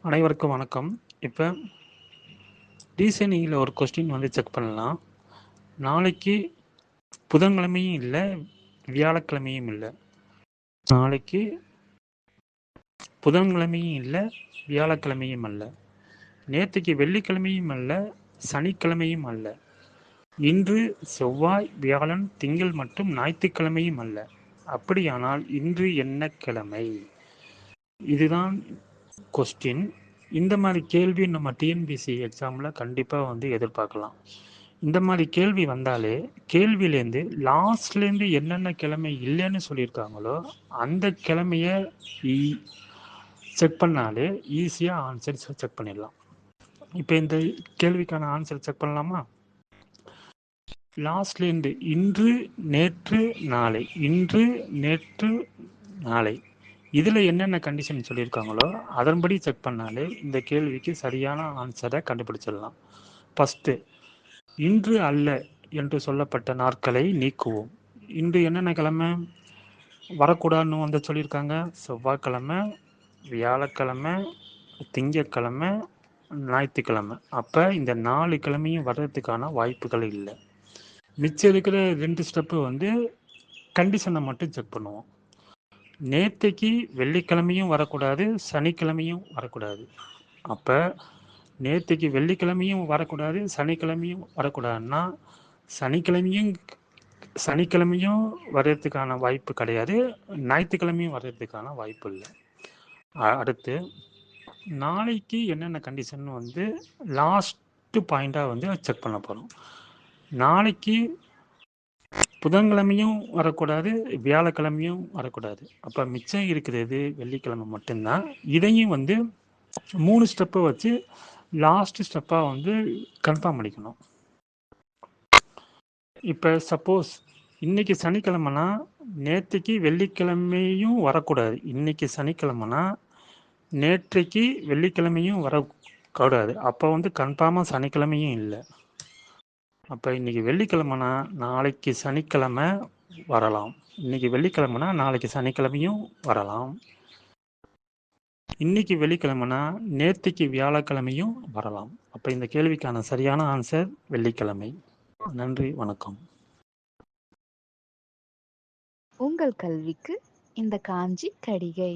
அனைவருக்கும் வணக்கம். இப்போ ரீசனிங்கில் ஒரு கொஸ்டின் வந்து செக் பண்ணலாம். நாளைக்கு புதன்கிழமையும் இல்லை, வியாழக்கிழமையும் இல்லை. நாளைக்கு புதன்கிழமையும் இல்லை, வியாழக்கிழமையும் அல்ல. நேற்றுக்கு வெள்ளிக்கிழமையும் அல்ல, சனிக்கிழமையும் அல்ல. இன்று செவ்வாய், வியாழன், திங்கள் மற்றும் ஞாயிற்றுக்கிழமையும் அல்ல. அப்படியானால் இன்று என்ன கிழமை? இதுதான் கொஸ்டின். இந்த மாதிரி கேள்வி நம்ம டிஎன்பிசி எக்ஸாமில் கண்டிப்பாக வந்து எதிர்பார்க்கலாம். இந்த மாதிரி கேள்வி வந்தாலே கேள்வியிலேருந்து லாஸ்ட்லேருந்து என்னென்ன கிழமை இல்லைன்னு சொல்லியிருக்காங்களோ அந்த கிழமைய செக் பண்ணாலே ஈஸியாக ஆன்சர் செக் பண்ணிடலாம். இப்போ இந்த கேள்விக்கான ஆன்சர் செக் பண்ணலாமா? லாஸ்ட்லேருந்து இன்று, நேற்று, நாளை, இன்று, நேற்று, நாளை, இதில் என்னென்ன கண்டிஷன் சொல்லியிருக்காங்களோ அதன்படி செக் பண்ணாலே இந்த கேள்விக்கு சரியான ஆன்சரை கண்டுபிடிச்சிடலாம். ஃபஸ்ட்டு, இன்று அல்ல என்று சொல்லப்பட்ட நாட்களை நீக்குவோம். இன்று என்னென்ன கிழமை வரக்கூடாதுன்னு வந்து சொல்லியிருக்காங்க? செவ்வாய்க்கிழமை, வியாழக்கிழமை, திங்கக்கிழமை, ஞாயிற்றுக்கிழமை. அப்போ இந்த 4 கிழமையும் வர்றதுக்கான வாய்ப்புகள் இல்லை. மிச்சம் இருக்கிற 2 ஸ்டெப்பு வந்து கண்டிஷனை மட்டும் செக் பண்ணுவோம். நேற்றைக்கு வெள்ளிக்கிழமையும் வரக்கூடாது, சனிக்கிழமையும் வரக்கூடாது. அப்போ நேற்றுக்கு வெள்ளிக்கிழமையும் வரக்கூடாது, சனிக்கிழமையும் வரக்கூடாதுன்னா சனிக்கிழமையும் வர்றதுக்கான வாய்ப்பு கிடையாது, ஞாயிற்றுக்கிழமையும் வர்றதுக்கான வாய்ப்பு இல்லை. அடுத்து நாளைக்கு என்னென்ன கண்டிஷன் வந்து லாஸ்ட்டு பாயிண்டாக வந்து செக் பண்ண போகிறோம். நாளைக்கு புதன்கிழமையும் வரக்கூடாது, வியாழக்கிழமையும் வரக்கூடாது. அப்போ மிச்சம் இருக்கிறது வெள்ளிக்கிழமை மட்டும்தான். இதையும் வந்து 3 ஸ்டெப்பை வச்சு லாஸ்ட் ஸ்டெப்பாக வந்து கன்ஃபார்ம் பண்ணிக்கணும். இப்போ சப்போஸ் இன்னைக்கு சனிக்கிழமைனா நேற்றுக்கு வெள்ளிக்கிழமையும் வரக்கூடாது. இன்னைக்கு சனிக்கிழமைனா நேற்றைக்கு வெள்ளிக்கிழமையும் வரக்கூடாது. அப்போ வந்து கன்ஃபார்மாக சனிக்கிழமையும் இல்லை. அப்போ இன்னைக்கு வெள்ளிக்கிழமைனா நாளைக்கு சனிக்கிழமை வரலாம். இன்னைக்கு வெள்ளிக்கிழமைனா நாளைக்கு சனிக்கிழமையும் வரலாம். இன்னைக்கு வெள்ளிக்கிழமைனா நேற்றுக்கு வியாழக்கிழமையும் வரலாம். அப்போ இந்த கேள்விக்கான சரியான ஆன்சர் வெள்ளிக்கிழமை. நன்றி, வணக்கம். உங்கள் கல்விக்கு இந்த காஞ்சி கடிகை.